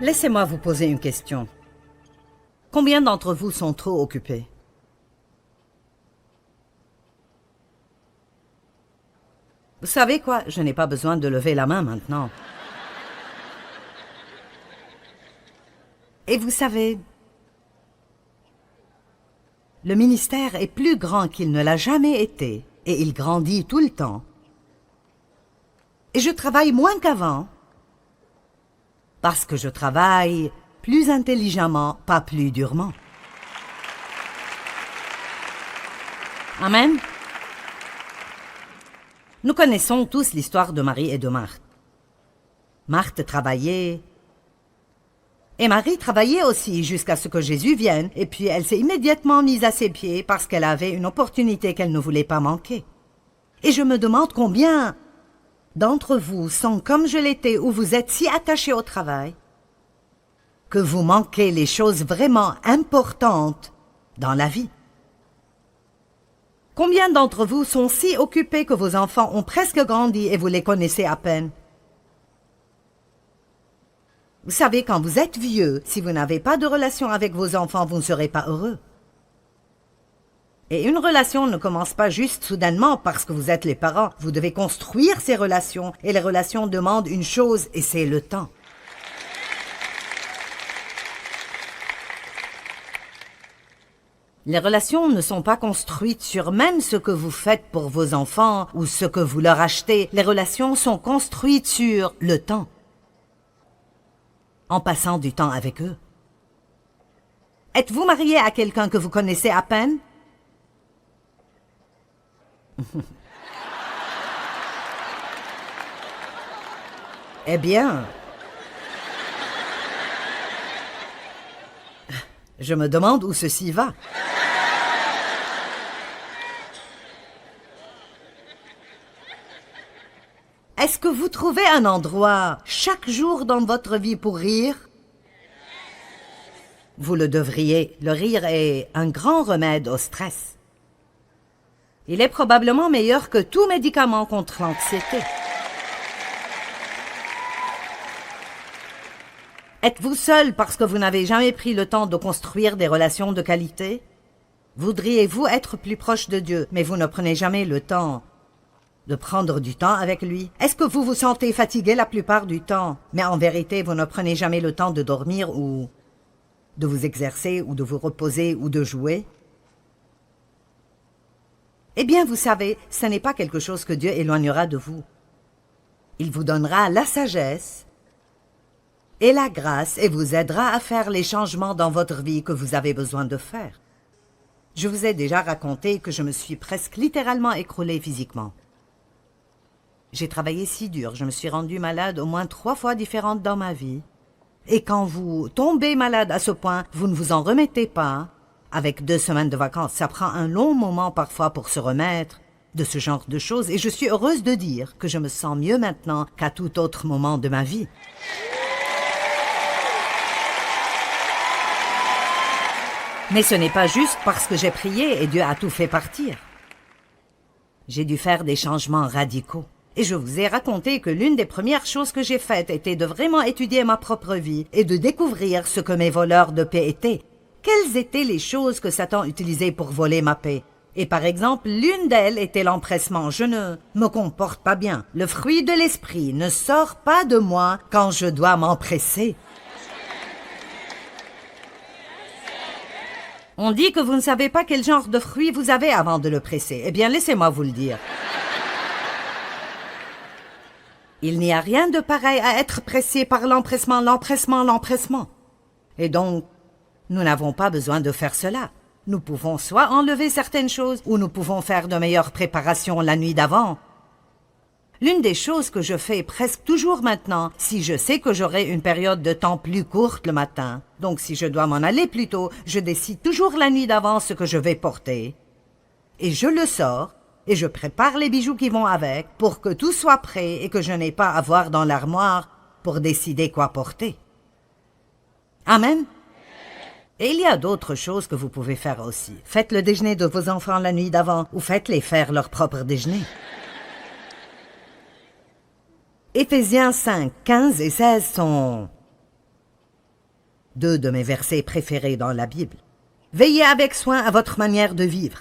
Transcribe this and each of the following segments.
Laissez-moi vous poser une question. Combien d'entre vous sont trop occupés? Vous savez quoi? Je n'ai pas besoin de lever la main maintenant. Et vous savez, le ministère est plus grand qu'il ne l'a jamais été, et il grandit tout le temps. Et je travaille moins qu'avant, parce que je travaille plus intelligemment, pas plus durement. Amen. Nous connaissons tous l'histoire de Marie et de Marthe. Marthe travaillait, et Marie travaillait aussi jusqu'à ce que Jésus vienne, et puis elle s'est immédiatement mise à ses pieds parce qu'elle avait une opportunité qu'elle ne voulait pas manquer. Et je me demande combien d'entre vous sont comme je l'étais, où vous êtes si attachés au travail, que vous manquez les choses vraiment importantes dans la vie. Combien d'entre vous sont si occupés que vos enfants ont presque grandi et vous les connaissez à peine? Vous savez, quand vous êtes vieux, si vous n'avez pas de relation avec vos enfants, vous ne serez pas heureux. Et une relation ne commence pas juste soudainement parce que vous êtes les parents. Vous devez construire ces relations, et les relations demandent une chose, et c'est le temps. Les relations ne sont pas construites sur même ce que vous faites pour vos enfants ou ce que vous leur achetez. Les relations sont construites sur le temps, en passant du temps avec eux. Êtes-vous marié à quelqu'un que vous connaissez à peine? Eh bien, je me demande où ceci va. Est-ce que vous trouvez un endroit chaque jour dans votre vie pour rire? Vous le devriez. Le rire est un grand remède au stress. Il est probablement meilleur que tout médicament contre l'anxiété. Êtes-vous seul parce que vous n'avez jamais pris le temps de construire des relations de qualité? Voudriez-vous être plus proche de Dieu, mais vous ne prenez jamais le temps de prendre du temps avec lui? Est-ce que vous vous sentez fatigué la plupart du temps, mais en vérité, vous ne prenez jamais le temps de dormir ou de vous exercer ou de vous reposer ou de jouer? Eh bien, vous savez, ce n'est pas quelque chose que Dieu éloignera de vous. Il vous donnera la sagesse et la grâce et vous aidera à faire les changements dans votre vie que vous avez besoin de faire. Je vous ai déjà raconté que je me suis presque littéralement écroulée physiquement. J'ai travaillé si dur, je me suis rendue malade au moins 3 fois différentes dans ma vie. Et quand vous tombez malade à ce point, vous ne vous en remettez pas. Avec 2 semaines de vacances, ça prend un long moment parfois pour se remettre de ce genre de choses. Et je suis heureuse de dire que je me sens mieux maintenant qu'à tout autre moment de ma vie. Mais ce n'est pas juste parce que j'ai prié et Dieu a tout fait partir. J'ai dû faire des changements radicaux. Et je vous ai raconté que l'une des premières choses que j'ai faites était de vraiment étudier ma propre vie et de découvrir ce que mes voleurs de paix étaient. Quelles étaient les choses que Satan utilisait pour voler ma paix? Et par exemple, l'une d'elles était l'empressement. Je ne me comporte pas bien. Le fruit de l'esprit ne sort pas de moi quand je dois m'empresser. On dit que vous ne savez pas quel genre de fruit vous avez avant de le presser. Eh bien, laissez-moi vous le dire. Il n'y a rien de pareil à être pressé par l'empressement. Et donc, nous n'avons pas besoin de faire cela. Nous pouvons soit enlever certaines choses, ou nous pouvons faire de meilleures préparations la nuit d'avant. L'une des choses que je fais presque toujours maintenant, si je sais que j'aurai une période de temps plus courte le matin, donc si je dois m'en aller plus tôt, je décide toujours la nuit d'avant ce que je vais porter. Et je le sors, et je prépare les bijoux qui vont avec, pour que tout soit prêt et que je n'ai pas à voir dans l'armoire pour décider quoi porter. Amen. Et il y a d'autres choses que vous pouvez faire aussi. Faites le déjeuner de vos enfants la nuit d'avant, ou faites-les faire leur propre déjeuner. Éphésiens 5, 15 et 16 sont 2 de mes versets préférés dans la Bible. Veillez avec soin à votre manière de vivre.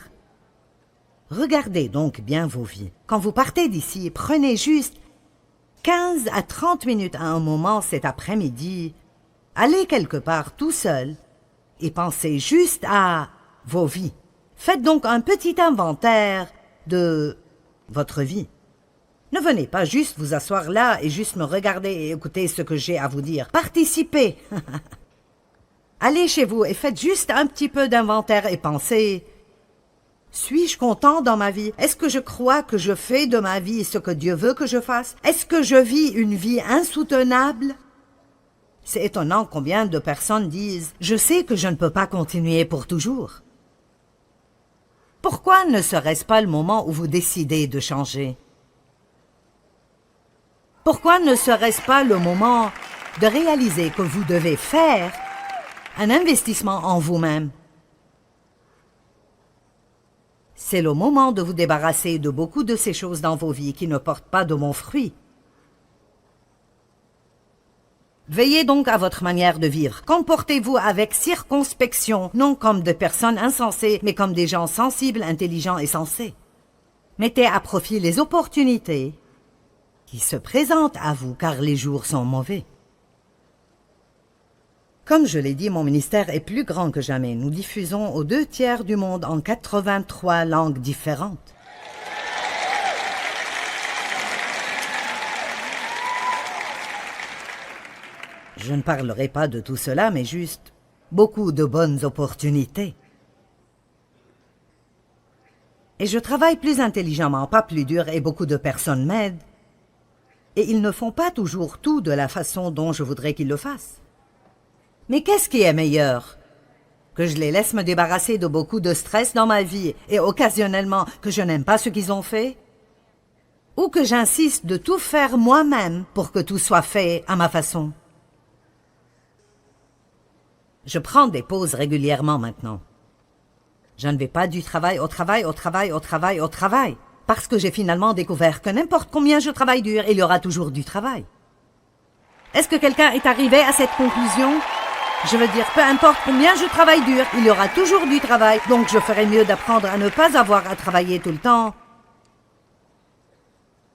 Regardez donc bien vos vies. Quand vous partez d'ici, prenez juste 15 à 30 minutes à un moment cet après-midi. Allez quelque part tout seul et pensez juste à vos vies. Faites donc un petit inventaire de votre vie. Ne venez pas juste vous asseoir là et juste me regarder et écouter ce que j'ai à vous dire. Participez. Allez chez vous et faites juste un petit peu d'inventaire et pensez: suis-je content dans ma vie? Est-ce que je crois que je fais de ma vie ce que Dieu veut que je fasse? Est-ce que je vis une vie insoutenable? C'est étonnant combien de personnes disent « Je sais que je ne peux pas continuer pour toujours ». Pourquoi ne serait-ce pas le moment où vous décidez de changer? Pourquoi ne serait-ce pas le moment de réaliser que vous devez faire un investissement en vous-même? C'est le moment de vous débarrasser de beaucoup de ces choses dans vos vies qui ne portent pas de bons fruits. Veillez donc à votre manière de vivre. Comportez-vous avec circonspection, non comme des personnes insensées, mais comme des gens sensibles, intelligents et sensés. Mettez à profit les opportunités qui se présentent à vous, car les jours sont mauvais. Comme je l'ai dit, mon ministère est plus grand que jamais. Nous diffusons aux 2 tiers du monde en 83 langues différentes. Je ne parlerai pas de tout cela, mais juste beaucoup de bonnes opportunités. Et je travaille plus intelligemment, pas plus dur, et beaucoup de personnes m'aident. Et ils ne font pas toujours tout de la façon dont je voudrais qu'ils le fassent. Mais qu'est-ce qui est meilleur? Que je les laisse me débarrasser de beaucoup de stress dans ma vie et occasionnellement que je n'aime pas ce qu'ils ont fait? Ou que j'insiste de tout faire moi-même pour que tout soit fait à ma façon? Je prends des pauses régulièrement maintenant. Je ne vais pas du travail au travail, au travail, au travail, au travail, parce que j'ai finalement découvert que n'importe combien je travaille dur, il y aura toujours du travail. Est-ce que quelqu'un est arrivé à cette conclusion? Je veux dire, peu importe combien je travaille dur, il y aura toujours du travail, donc je ferais mieux d'apprendre à ne pas avoir à travailler tout le temps.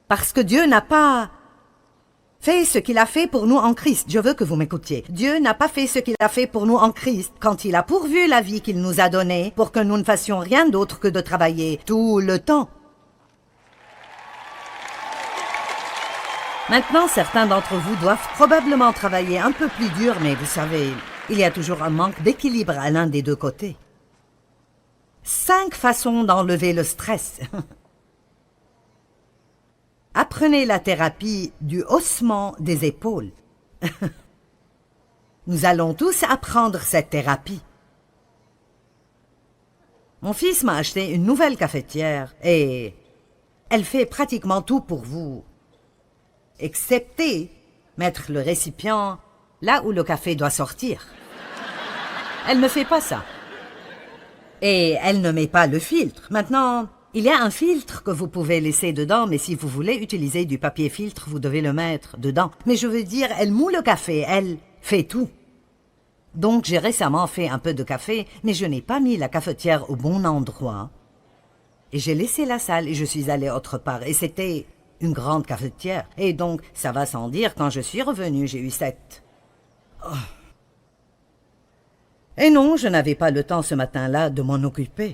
Parce que Dieu n'a pas fait ce qu'il a fait pour nous en Christ. Je veux que vous m'écoutiez. Dieu n'a pas fait ce qu'il a fait pour nous en Christ quand il a pourvu la vie qu'il nous a donnée pour que nous ne fassions rien d'autre que de travailler tout le temps. Maintenant, certains d'entre vous doivent probablement travailler un peu plus dur, mais vous savez, il y a toujours un manque d'équilibre à l'un des 2 côtés. 5 façons d'enlever le stress. Apprenez la thérapie du haussement des épaules. Nous allons tous apprendre cette thérapie. Mon fils m'a acheté une nouvelle cafetière et elle fait pratiquement tout pour vous, excepté mettre le récipient là où le café doit sortir. Elle ne fait pas ça. Et elle ne met pas le filtre. Maintenant, il y a un filtre que vous pouvez laisser dedans, mais si vous voulez utiliser du papier filtre, vous devez le mettre dedans. Mais je veux dire, elle moule le café, elle fait tout. Donc j'ai récemment fait un peu de café, mais je n'ai pas mis la cafetière au bon endroit. Et j'ai laissé la salle et je suis allée autre part. Et c'était une grande cafetière. Et donc, ça va sans dire, quand je suis revenue, j'ai eu cette... Oh. Et non, je n'avais pas le temps ce matin-là de m'en occuper.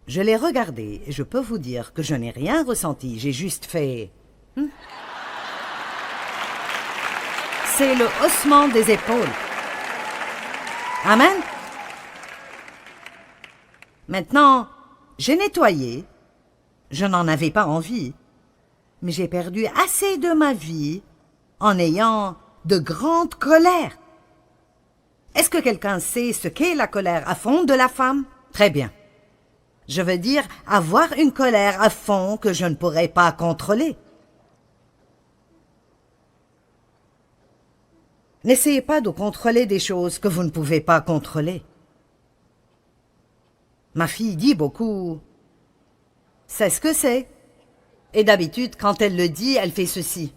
Je l'ai regardé et je peux vous dire que je n'ai rien ressenti. J'ai juste fait... C'est le haussement des épaules. Amen. Maintenant, j'ai nettoyé. Je n'en avais pas envie. Mais j'ai perdu assez de ma vie en ayant de grandes colères. Est-ce que quelqu'un sait ce qu'est la colère à fond de la femme? Très bien. Je veux dire, avoir une colère à fond que je ne pourrais pas contrôler. N'essayez pas de contrôler des choses que vous ne pouvez pas contrôler. Ma fille dit beaucoup « c'est ce que c'est ». Et d'habitude, quand elle le dit, elle fait ceci.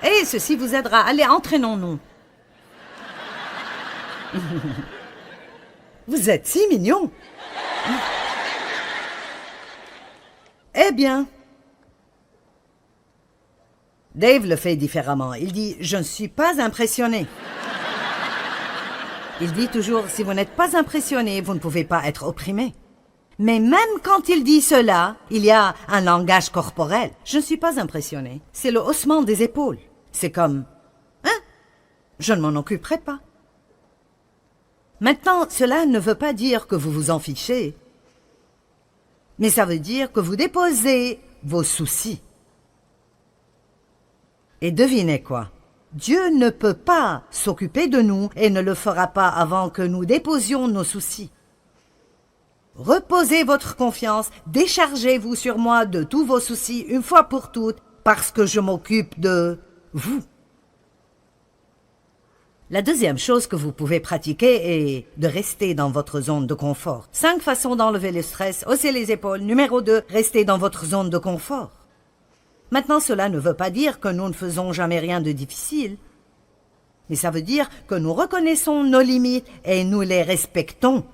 Et ceci vous aidera. Allez, entraînons-nous. Vous êtes si mignon. Eh bien, Dave le fait différemment. Il dit « Je ne suis pas impressionné ». Il dit toujours « Si vous n'êtes pas impressionné, vous ne pouvez pas être opprimé ». Mais même quand il dit cela, il y a un langage corporel. Je ne suis pas impressionné. C'est le haussement des épaules. C'est comme « Hein? Je ne m'en occuperai pas ». Maintenant, cela ne veut pas dire que vous vous en fichez, mais ça veut dire que vous déposez vos soucis. Et devinez quoi? Dieu ne peut pas s'occuper de nous et ne le fera pas avant que nous déposions nos soucis. Reposez votre confiance, déchargez-vous sur moi de tous vos soucis une fois pour toutes, parce que je m'occupe de vous. La deuxième chose que vous pouvez pratiquer est de rester dans votre zone de confort. 5 façons d'enlever le stress, hausser les épaules. Numéro 2, restez dans votre zone de confort. Maintenant, cela ne veut pas dire que nous ne faisons jamais rien de difficile, mais ça veut dire que nous reconnaissons nos limites et nous les respectons.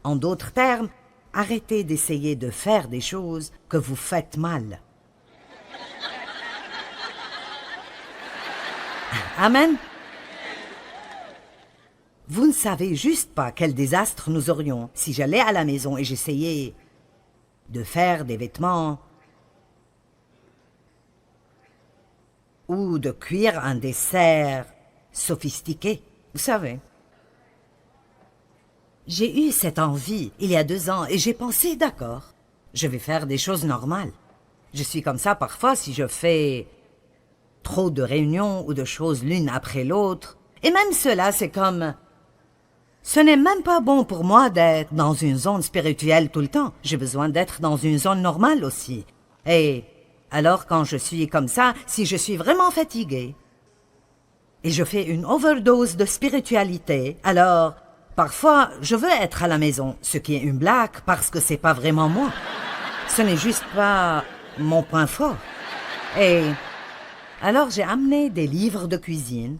En d'autres termes, arrêtez d'essayer de faire des choses que vous faites mal. Amen. Vous ne savez juste pas quel désastre nous aurions si j'allais à la maison et j'essayais de faire des vêtements ou de cuire un dessert sophistiqué. Vous savez, j'ai eu cette envie il y a 2 ans et j'ai pensé, d'accord, je vais faire des choses normales. Je suis comme ça parfois si je fais trop de réunions ou de choses l'une après l'autre. Et même cela, c'est comme... Ce n'est même pas bon pour moi d'être dans une zone spirituelle tout le temps. J'ai besoin d'être dans une zone normale aussi. Et alors quand je suis comme ça, si je suis vraiment fatiguée et je fais une overdose de spiritualité, alors parfois je veux être à la maison, ce qui est une blague parce que c'est pas vraiment moi. Ce n'est juste pas mon point fort. Et alors j'ai amené des livres de cuisine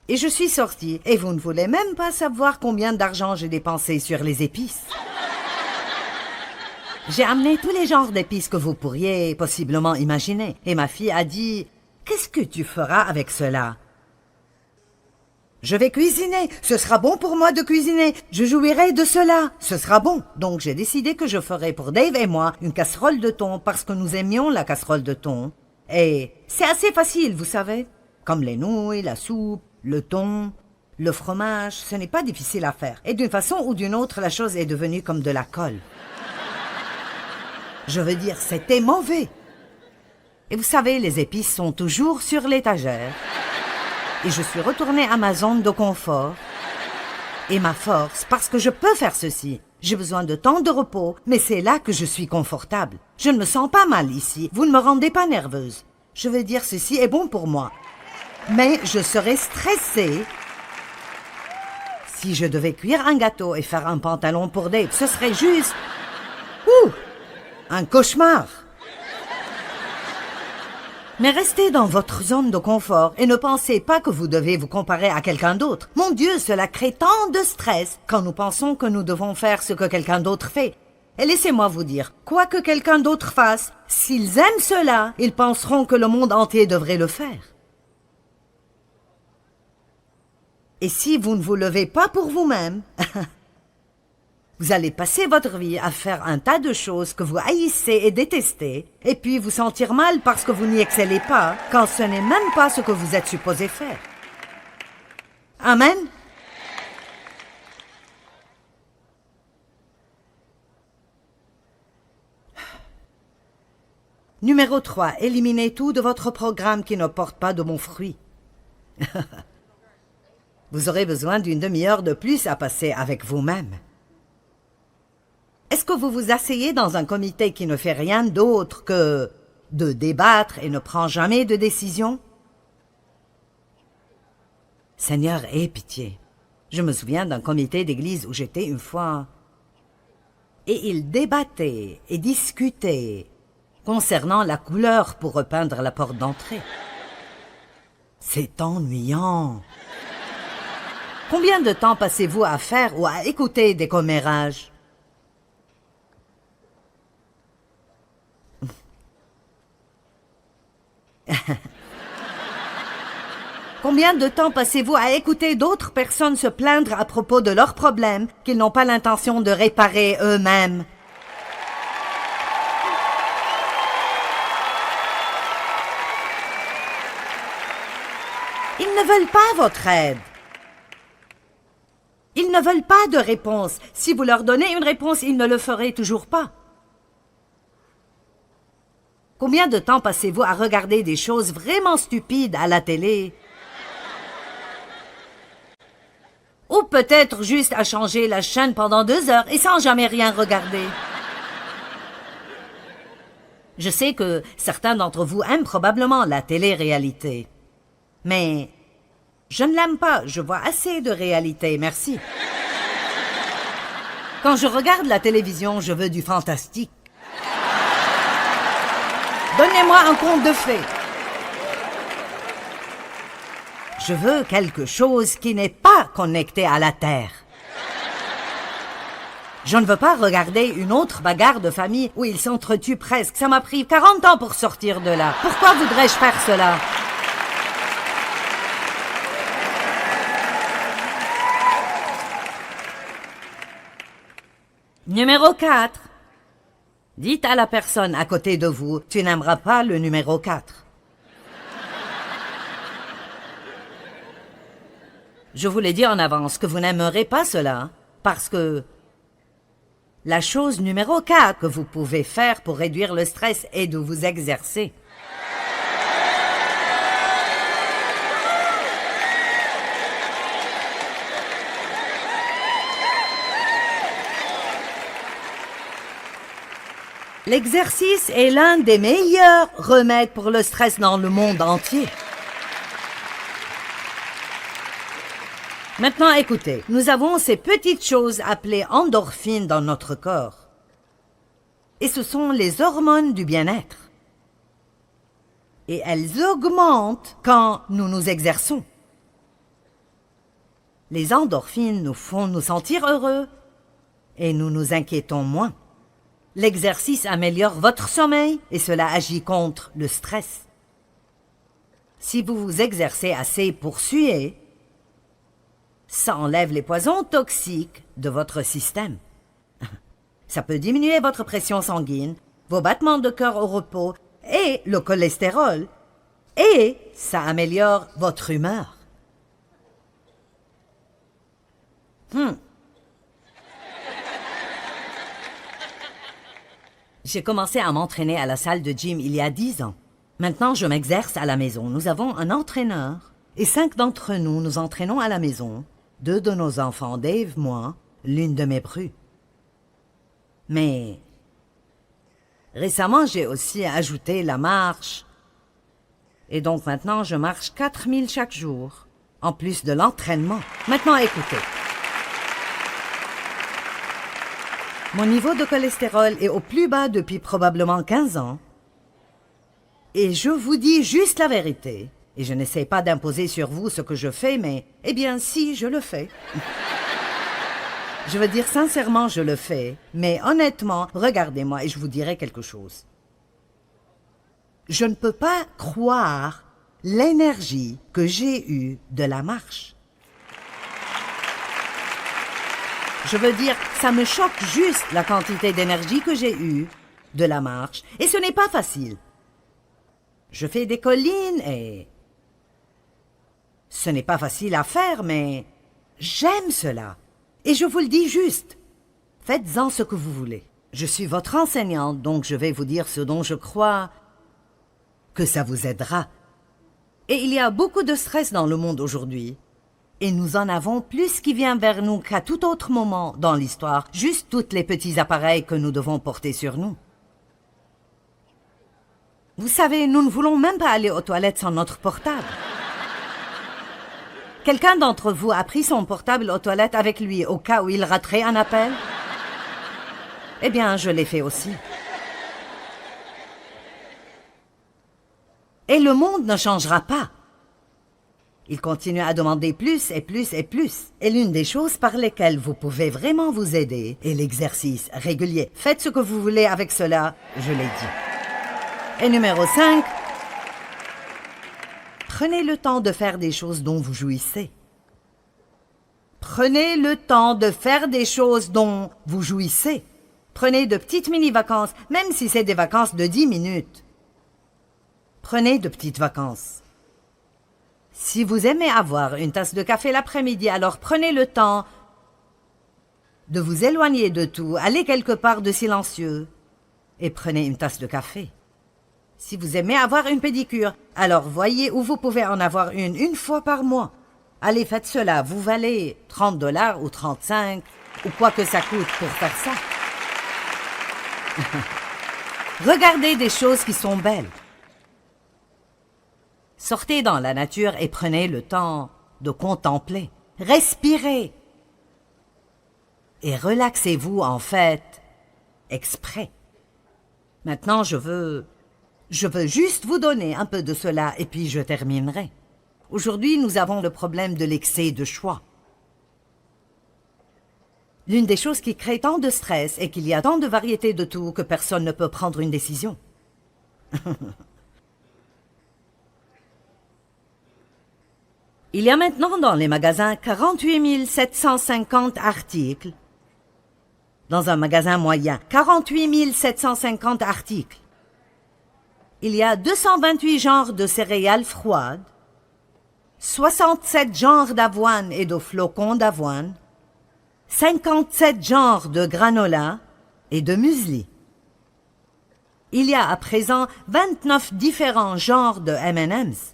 et je suis sortie et vous ne voulez même pas savoir combien d'argent j'ai dépensé sur les épices. J'ai amené tous les genres d'épices que vous pourriez possiblement imaginer et ma fille a dit « Qu'est-ce que tu feras avec cela ?» Je vais cuisiner, ce sera bon pour moi de cuisiner, je jouirai de cela, ce sera bon. Donc j'ai décidé que je ferai pour Dave et moi une casserole de thon parce que nous aimions la casserole de thon. Et c'est assez facile, vous savez, comme les nouilles, la soupe, le thon, le fromage, ce n'est pas difficile à faire. Et d'une façon ou d'une autre, la chose est devenue comme de la colle. Je veux dire, c'était mauvais. Et vous savez, les épices sont toujours sur l'étagère. Et je suis retournée à ma zone de confort et ma force parce que je peux faire ceci. J'ai besoin de temps de repos, mais c'est là que je suis confortable. Je ne me sens pas mal ici. Vous ne me rendez pas nerveuse. Je veux dire, ceci est bon pour moi. Mais je serais stressée si je devais cuire un gâteau et faire un pantalon pour Dave. Ce serait juste... un cauchemar. Mais restez dans votre zone de confort et ne pensez pas que vous devez vous comparer à quelqu'un d'autre. Mon Dieu, cela crée tant de stress quand nous pensons que nous devons faire ce que quelqu'un d'autre fait. Et laissez-moi vous dire, quoi que quelqu'un d'autre fasse, s'ils aiment cela, ils penseront que le monde entier devrait le faire. Et si vous ne vous levez pas pour vous-même, vous allez passer votre vie à faire un tas de choses que vous haïssez et détestez, et puis vous sentir mal parce que vous n'y excellez pas, quand ce n'est même pas ce que vous êtes supposé faire. Amen. Numéro 3. Éliminez tout de votre programme qui ne porte pas de bons fruits. Vous aurez besoin d'une demi-heure de plus à passer avec vous-même. Est-ce que vous vous asseyez dans un comité qui ne fait rien d'autre que de débattre et ne prend jamais de décision? Seigneur, aie pitié. Je me souviens d'un comité d'église où j'étais une fois. Et ils débattaient et discutaient concernant la couleur pour repeindre la porte d'entrée. C'est ennuyant. Combien de temps passez-vous à faire ou à écouter des commérages? Combien de temps passez-vous à écouter d'autres personnes se plaindre à propos de leurs problèmes qu'ils n'ont pas l'intention de réparer eux-mêmes? Ils ne veulent pas votre aide. Ils ne veulent pas de réponse. Si vous leur donnez une réponse, ils ne le feraient toujours pas. Combien de temps passez-vous à regarder des choses vraiment stupides à la télé? Ou peut-être juste à changer la chaîne pendant 2 heures et sans jamais rien regarder. Je sais que certains d'entre vous aiment probablement la télé-réalité. Mais je ne l'aime pas, je vois assez de réalité, merci. Quand je regarde la télévision, je veux du fantastique. Donnez-moi un conte de fées. Je veux quelque chose qui n'est pas connecté à la Terre. Je ne veux pas regarder une autre bagarre de famille où ils s'entretuent presque. Ça m'a pris 40 ans pour sortir de là. Pourquoi voudrais-je faire cela? Numéro 4. Dites à la personne à côté de vous, tu n'aimeras pas le numéro 4. Je vous l'ai dit en avance que vous n'aimerez pas cela, parce que la chose numéro 4 que vous pouvez faire pour réduire le stress est de vous exercer. L'exercice est l'un des meilleurs remèdes pour le stress dans le monde entier. Maintenant, écoutez, nous avons ces petites choses appelées endorphines dans notre corps. Et ce sont les hormones du bien-être. Et elles augmentent quand nous nous exerçons. Les endorphines nous font nous sentir heureux et nous nous inquiétons moins. L'exercice améliore votre sommeil et cela agit contre le stress. Si vous vous exercez assez pour suer, ça enlève les poisons toxiques de votre système. Ça peut diminuer votre pression sanguine, vos battements de cœur au repos et le cholestérol. Et ça améliore votre humeur. J'ai commencé à m'entraîner à la salle de gym il y a 10 ans. Maintenant, je m'exerce à la maison. Nous avons un entraîneur et 5 d'entre nous nous entraînons à la maison. 2 de nos enfants, Dave, moi, l'une de mes prues. Mais récemment, j'ai aussi ajouté la marche. Et donc maintenant, je marche 4000 chaque jour, en plus de l'entraînement. Maintenant, écoutez. Mon niveau de cholestérol est au plus bas depuis probablement 15 ans. Et je vous dis juste la vérité. Et je n'essaie pas d'imposer sur vous ce que je fais, mais, eh bien, si, je le fais. Je veux dire sincèrement, je le fais. Mais honnêtement, regardez-moi et je vous dirai quelque chose. Je ne peux pas croire l'énergie que j'ai eue de la marche. Je veux dire, ça me choque juste la quantité d'énergie que j'ai eue de la marche. Et ce n'est pas facile. Je fais des collines et ce n'est pas facile à faire, mais j'aime cela. Et je vous le dis juste. Faites-en ce que vous voulez. Je suis votre enseignante, donc je vais vous dire ce dont je crois que ça vous aidera. Et il y a beaucoup de stress dans le monde aujourd'hui. Et nous en avons plus qui vient vers nous qu'à tout autre moment dans l'histoire. Juste tous les petits appareils que nous devons porter sur nous. Vous savez, nous ne voulons même pas aller aux toilettes sans notre portable. Quelqu'un d'entre vous a pris son portable aux toilettes avec lui au cas où il raterait un appel? Eh bien, je l'ai fait aussi. Et le monde ne changera pas. Il continue à demander plus et plus et plus. Et l'une des choses par lesquelles vous pouvez vraiment vous aider est l'exercice régulier. Faites ce que vous voulez avec cela, je l'ai dit. Et numéro 5, prenez le temps de faire des choses dont vous jouissez. Prenez le temps de faire des choses dont vous jouissez. Prenez de petites mini-vacances, même si c'est des vacances de 10 minutes. Prenez de petites vacances. Si vous aimez avoir une tasse de café l'après-midi, alors prenez le temps de vous éloigner de tout, allez quelque part de silencieux et prenez une tasse de café. Si vous aimez avoir une pédicure, alors voyez où vous pouvez en avoir une fois par mois. Allez, faites cela, vous valez 30 $ ou 35 ou quoi que ça coûte pour faire ça. Regardez des choses qui sont belles. Sortez dans la nature et prenez le temps de contempler. Respirez. Et relaxez-vous en fait, exprès. Maintenant, je veux juste vous donner un peu de cela et puis je terminerai. Aujourd'hui, nous avons le problème de l'excès de choix. L'une des choses qui crée tant de stress est qu'il y a tant de variétés de tout que personne ne peut prendre une décision. Il y a maintenant dans les magasins 48 750 articles. Dans un magasin moyen, 48 750 articles. Il y a 228 genres de céréales froides, 67 genres d'avoine et de flocons d'avoine, 57 genres de granola et de muesli. Il y a à présent 29 différents genres de M&M's.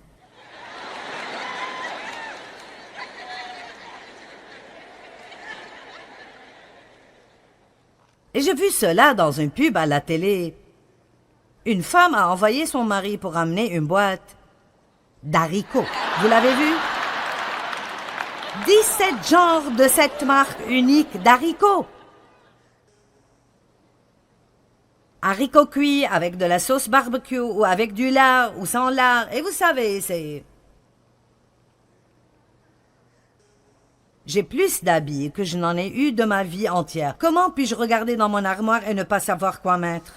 Et j'ai vu cela dans une pub à la télé. Une femme a envoyé son mari pour amener une boîte d'haricots. Vous l'avez vu? 17 genres de cette marque unique d'haricots. Haricots cuits avec de la sauce barbecue ou avec du lard ou sans lard. Et vous savez, c'est... J'ai plus d'habits que je n'en ai eu de ma vie entière. Comment puis-je regarder dans mon armoire et ne pas savoir quoi mettre?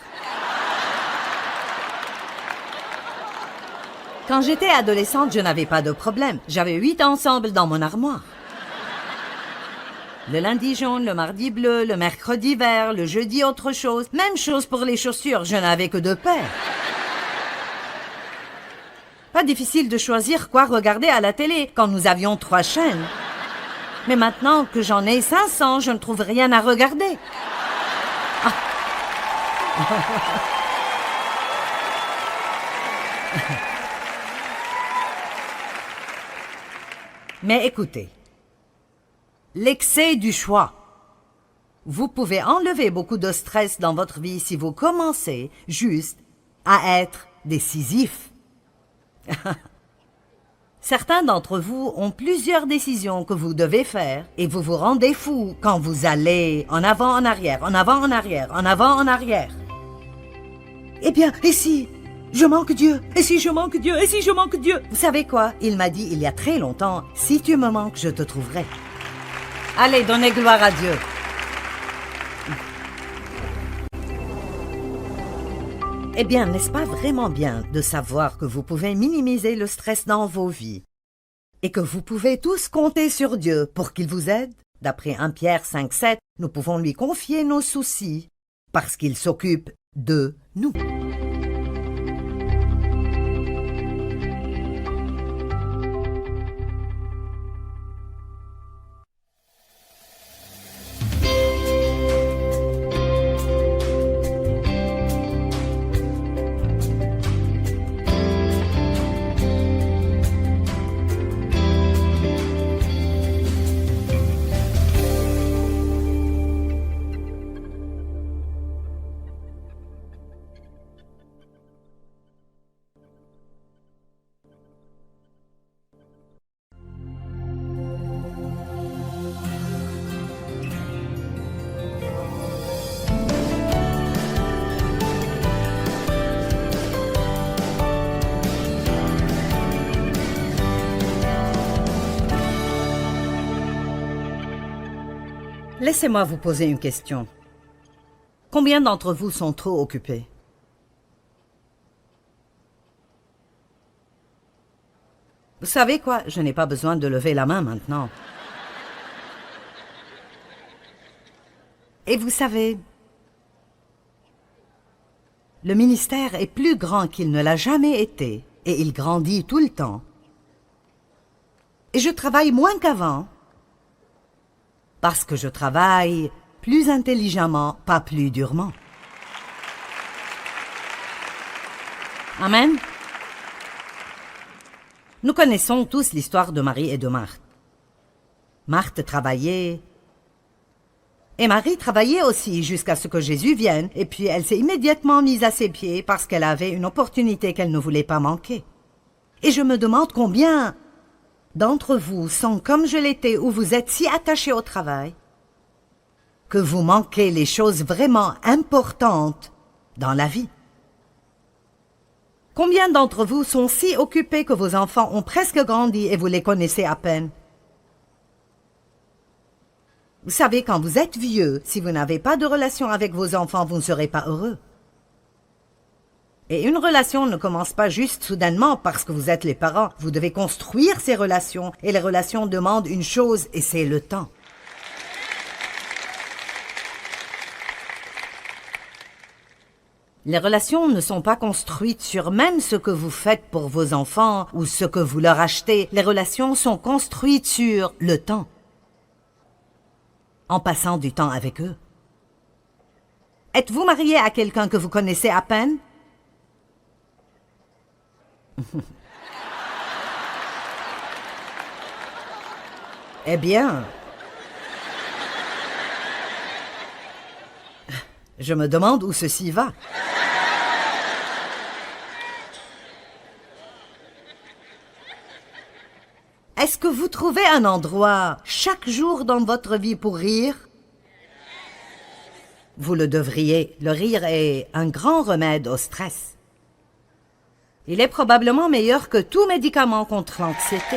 Quand j'étais adolescente, je n'avais pas de problème. J'avais 8 ensembles dans mon armoire. Le lundi jaune, le mardi bleu, le mercredi vert, le jeudi autre chose. Même chose pour les chaussures, je n'avais que 2 paires. Pas difficile de choisir quoi regarder à la télé quand nous avions 3 chaînes. Mais maintenant que j'en ai 500, je ne trouve rien à regarder. Ah. Mais écoutez, l'excès du choix. Vous pouvez enlever beaucoup de stress dans votre vie si vous commencez juste à être décisif. Certains d'entre vous ont plusieurs décisions que vous devez faire et vous vous rendez fou quand vous allez en avant, en arrière, en avant, en arrière, en avant, en arrière. Eh bien, et si je manque Dieu? Et si je manque Dieu? Et si je manque Dieu? Vous savez quoi? Il m'a dit il y a très longtemps, si tu me manques, je te trouverai. Allez, donnez gloire à Dieu. Eh bien, n'est-ce pas vraiment bien de savoir que vous pouvez minimiser le stress dans vos vies et que vous pouvez tous compter sur Dieu pour qu'il vous aide? D'après 1 Pierre 5,7, nous pouvons lui confier nos soucis parce qu'il s'occupe de nous. Laissez-moi vous poser une question. Combien d'entre vous sont trop occupés? Vous savez quoi? Je n'ai pas besoin de lever la main maintenant. Et vous savez, le ministère est plus grand qu'il ne l'a jamais été, et il grandit tout le temps. Et je travaille moins qu'avant, parce que je travaille plus intelligemment, pas plus durement. Amen. Nous connaissons tous l'histoire de Marie et de Marthe. Marthe travaillait, et Marie travaillait aussi jusqu'à ce que Jésus vienne, et puis elle s'est immédiatement mise à ses pieds parce qu'elle avait une opportunité qu'elle ne voulait pas manquer. Et je me demande combien d'entre vous sont comme je l'étais, où vous êtes si attachés au travail, que vous manquez les choses vraiment importantes dans la vie. Combien d'entre vous sont si occupés que vos enfants ont presque grandi et vous les connaissez à peine? Vous savez, quand vous êtes vieux, si vous n'avez pas de relation avec vos enfants, vous ne serez pas heureux. Et une relation ne commence pas juste soudainement parce que vous êtes les parents. Vous devez construire ces relations, et les relations demandent une chose, et c'est le temps. Les relations ne sont pas construites sur même ce que vous faites pour vos enfants ou ce que vous leur achetez. Les relations sont construites sur le temps, en passant du temps avec eux. Êtes-vous marié à quelqu'un que vous connaissez à peine? Eh bien, je me demande où ceci va. Est-ce que vous trouvez un endroit chaque jour dans votre vie pour rire? Vous le devriez. Le rire est un grand remède au stress. Il est probablement meilleur que tout médicament contre l'anxiété.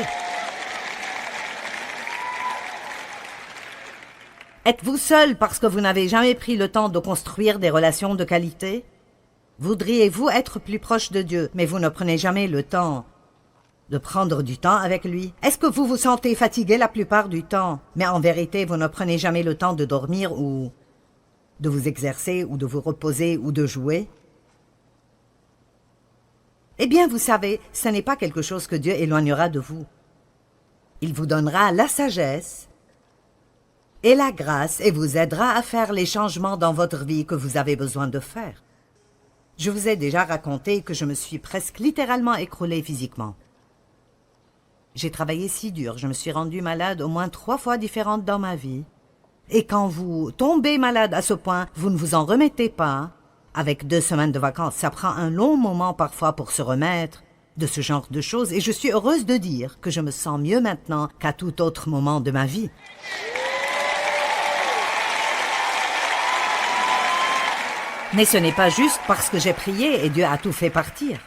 Êtes-vous seul parce que vous n'avez jamais pris le temps de construire des relations de qualité? Voudriez-vous être plus proche de Dieu, mais vous ne prenez jamais le temps de prendre du temps avec lui? Est-ce que vous vous sentez fatigué la plupart du temps, mais en vérité, vous ne prenez jamais le temps de dormir ou de vous exercer ou de vous reposer ou de jouer? Eh bien, vous savez, ce n'est pas quelque chose que Dieu éloignera de vous. Il vous donnera la sagesse et la grâce et vous aidera à faire les changements dans votre vie que vous avez besoin de faire. Je vous ai déjà raconté que je me suis presque littéralement écroulée physiquement. J'ai travaillé si dur, je me suis rendue malade au moins 3 fois différentes dans ma vie. Et quand vous tombez malade à ce point, vous ne vous en remettez pas. Avec 2 semaines de vacances, ça prend un long moment parfois pour se remettre de ce genre de choses. Et je suis heureuse de dire que je me sens mieux maintenant qu'à tout autre moment de ma vie. Mais ce n'est pas juste parce que j'ai prié et Dieu a tout fait partir.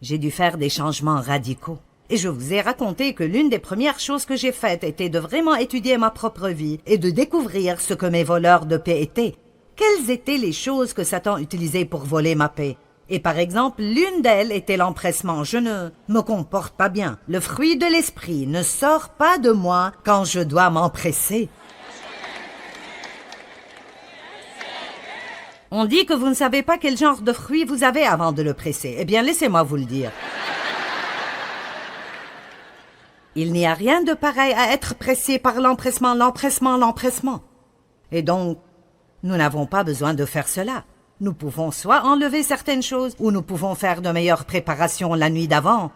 J'ai dû faire des changements radicaux. Et je vous ai raconté que l'une des premières choses que j'ai faites était de vraiment étudier ma propre vie et de découvrir ce que mes voleurs de paix étaient. Quelles étaient les choses que Satan utilisait pour voler ma paix? Et par exemple, l'une d'elles était l'empressement. Je ne me comporte pas bien. Le fruit de l'esprit ne sort pas de moi quand je dois m'empresser. On dit que vous ne savez pas quel genre de fruit vous avez avant de le presser. Eh bien, laissez-moi vous le dire. Il n'y a rien de pareil à être pressé par l'empressement, l'empressement, l'empressement. Et donc, nous n'avons pas besoin de faire cela. Nous pouvons soit enlever certaines choses, ou nous pouvons faire de meilleures préparations la nuit d'avant.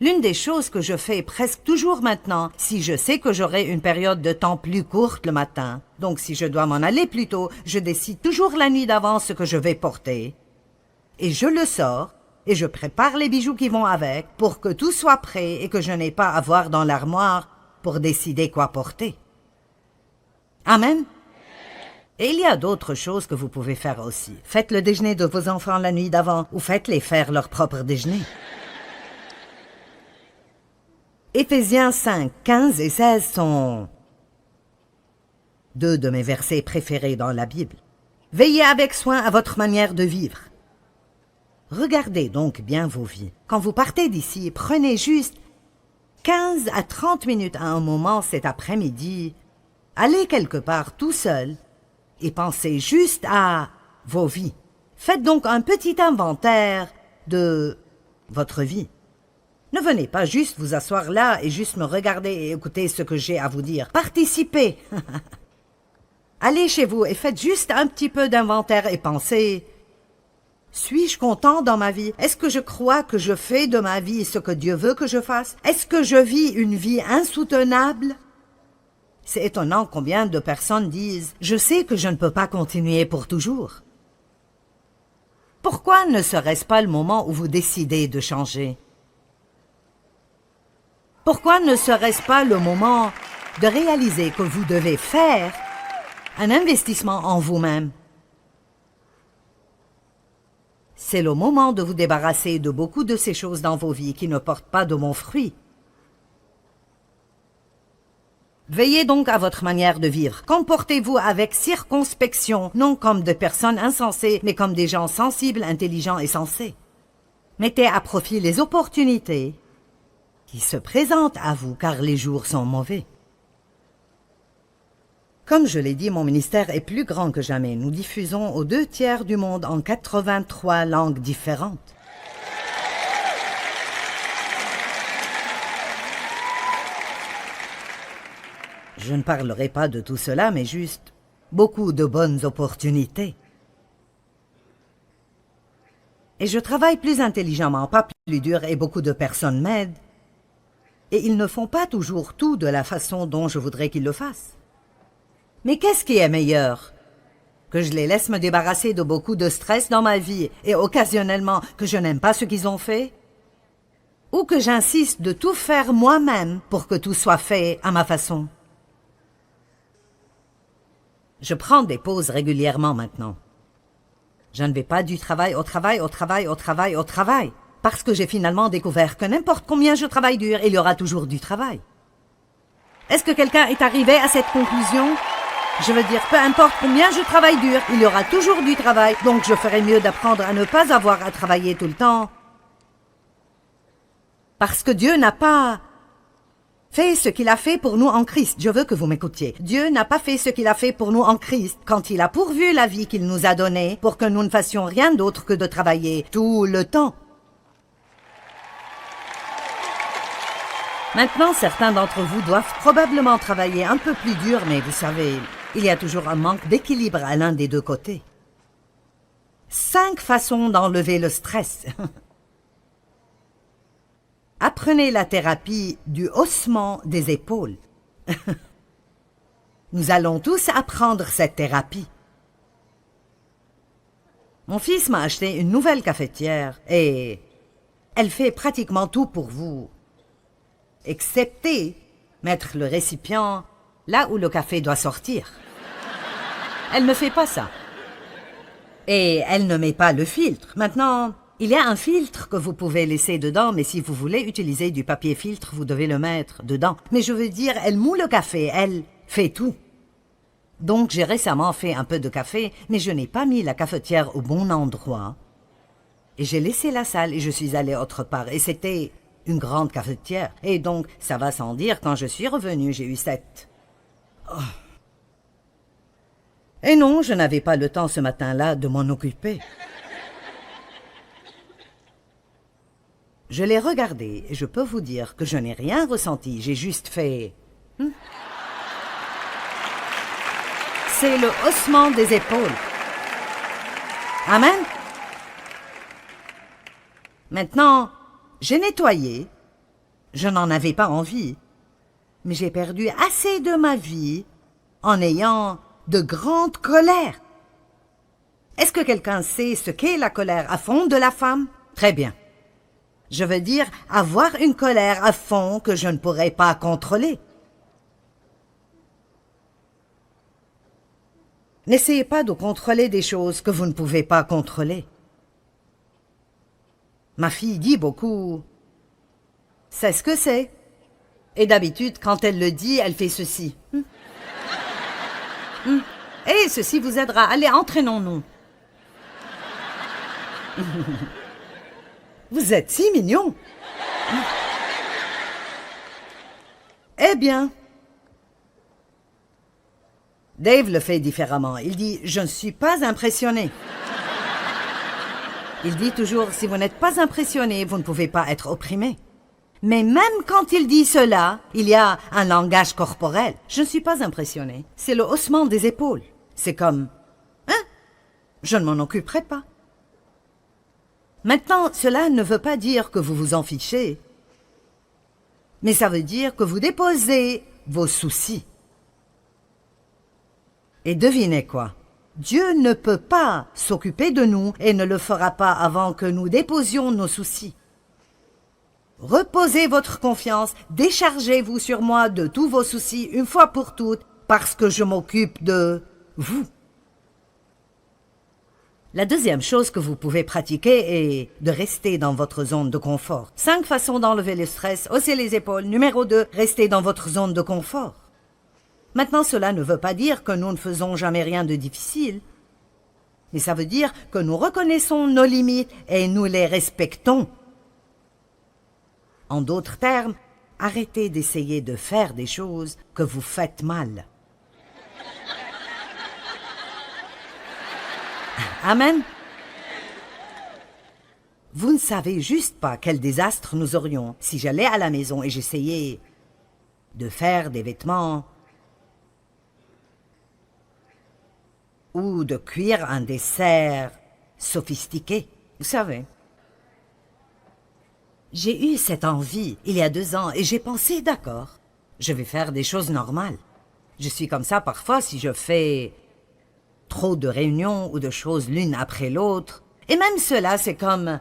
L'une des choses que je fais presque toujours maintenant, si je sais que j'aurai une période de temps plus courte le matin, donc si je dois m'en aller plus tôt, je décide toujours la nuit d'avant ce que je vais porter. Et je le sors, et je prépare les bijoux qui vont avec, pour que tout soit prêt et que je n'ai pas à voir dans l'armoire pour décider quoi porter. Amen. Et il y a d'autres choses que vous pouvez faire aussi. Faites le déjeuner de vos enfants la nuit d'avant, ou faites-les faire leur propre déjeuner. Éphésiens 5, 15 et 16 sont 2 de mes versets préférés dans la Bible. Veillez avec soin à votre manière de vivre. Regardez donc bien vos vies. Quand vous partez d'ici, prenez juste 15 à 30 minutes à un moment cet après-midi. Allez quelque part tout seul et pensez juste à vos vies. Faites donc un petit inventaire de votre vie. Ne venez pas juste vous asseoir là et juste me regarder et écouter ce que j'ai à vous dire. Participez. Allez chez vous et faites juste un petit peu d'inventaire et pensez: suis-je content dans ma vie? Est-ce que je crois que je fais de ma vie ce que Dieu veut que je fasse? Est-ce que je vis une vie insoutenable? C'est étonnant combien de personnes disent « Je sais que je ne peux pas continuer pour toujours ». Pourquoi ne serait-ce pas le moment où vous décidez de changer? Pourquoi ne serait-ce pas le moment de réaliser que vous devez faire un investissement en vous-même? C'est le moment de vous débarrasser de beaucoup de ces choses dans vos vies qui ne portent pas de bons fruits. Veillez donc à votre manière de vivre. Comportez-vous avec circonspection, non comme des personnes insensées, mais comme des gens sensibles, intelligents et sensés. Mettez à profit les opportunités qui se présentent à vous, car les jours sont mauvais. Comme je l'ai dit, mon ministère est plus grand que jamais. Nous diffusons aux 2 tiers du monde en 83 langues différentes. Je ne parlerai pas de tout cela, mais juste beaucoup de bonnes opportunités. Et je travaille plus intelligemment, pas plus dur, et beaucoup de personnes m'aident. Et ils ne font pas toujours tout de la façon dont je voudrais qu'ils le fassent. Mais qu'est-ce qui est meilleur? Que je les laisse me débarrasser de beaucoup de stress dans ma vie et occasionnellement que je n'aime pas ce qu'ils ont fait? Ou que j'insiste de tout faire moi-même pour que tout soit fait à ma façon? Je prends des pauses régulièrement maintenant. Je ne vais pas du travail au travail, au travail, au travail, au travail, parce que j'ai finalement découvert que n'importe combien je travaille dur, il y aura toujours du travail. Est-ce que quelqu'un est arrivé à cette conclusion? Je veux dire, peu importe combien je travaille dur, il y aura toujours du travail, donc je ferais mieux d'apprendre à ne pas avoir à travailler tout le temps. Parce que Dieu n'a pas fait ce qu'il a fait pour nous en Christ. Je veux que vous m'écoutiez. Dieu n'a pas fait ce qu'il a fait pour nous en Christ quand il a pourvu la vie qu'il nous a donnée pour que nous ne fassions rien d'autre que de travailler tout le temps. Maintenant, certains d'entre vous doivent probablement travailler un peu plus dur, mais vous savez, il y a toujours un manque d'équilibre à l'un des 2 côtés. 5 façons d'enlever le stress. Apprenez la thérapie du haussement des épaules. Nous allons tous apprendre cette thérapie. Mon fils m'a acheté une nouvelle cafetière et elle fait pratiquement tout pour vous, excepté mettre le récipient là où le café doit sortir. Elle ne fait pas ça. Et elle ne met pas le filtre. Maintenant, il y a un filtre que vous pouvez laisser dedans, mais si vous voulez utiliser du papier filtre, vous devez le mettre dedans. Mais je veux dire, elle moule le café, elle fait tout. Donc j'ai récemment fait un peu de café, mais je n'ai pas mis la cafetière au bon endroit. Et j'ai laissé la salle et je suis allée autre part. Et c'était une grande cafetière. Et donc, ça va sans dire, quand je suis revenue, j'ai eu cette... Oh. Et non, je n'avais pas le temps ce matin-là de m'en occuper. Je l'ai regardé et je peux vous dire que je n'ai rien ressenti. J'ai juste fait... C'est le haussement des épaules. Amen. Maintenant, j'ai nettoyé. Je n'en avais pas envie. Mais j'ai perdu assez de ma vie en ayant de grandes colères. Est-ce que quelqu'un sait ce qu'est la colère à fond de la femme? Très bien. Je veux dire avoir une colère à fond que je ne pourrais pas contrôler. N'essayez pas de contrôler des choses que vous ne pouvez pas contrôler. Ma fille dit beaucoup « c'est ce que c'est ». Et d'habitude, quand elle le dit, elle fait ceci. Et ceci vous aidera. Allez, entraînons-nous. Vous êtes si mignon. Eh bien, Dave le fait différemment. Il dit « Je ne suis pas impressionné ». Il dit toujours « Si vous n'êtes pas impressionné, vous ne pouvez pas être opprimé ». Mais même quand il dit cela, il y a un langage corporel. Je ne suis pas impressionné. C'est le haussement des épaules. C'est comme « Hein? Je ne m'en occuperai pas ». Maintenant, cela ne veut pas dire que vous vous en fichez. Mais ça veut dire que vous déposez vos soucis. Et devinez quoi? Dieu ne peut pas s'occuper de nous et ne le fera pas avant que nous déposions nos soucis. Reposez votre confiance, déchargez-vous sur moi de tous vos soucis une fois pour toutes, parce que je m'occupe de vous. La deuxième chose que vous pouvez pratiquer est de rester dans votre zone de confort. 5 façons d'enlever le stress, hausser les épaules. Numéro 2, restez dans votre zone de confort. Maintenant, cela ne veut pas dire que nous ne faisons jamais rien de difficile, mais ça veut dire que nous reconnaissons nos limites et nous les respectons. En d'autres termes, arrêtez d'essayer de faire des choses que vous faites mal. Amen. Vous ne savez juste pas quel désastre nous aurions si j'allais à la maison et j'essayais de faire des vêtements ou de cuire un dessert sophistiqué. Vous savez, j'ai eu cette envie il y a 2 ans et j'ai pensé, d'accord, je vais faire des choses normales. Je suis comme ça parfois si je fais trop de réunions ou de choses l'une après l'autre. Et même cela, c'est comme...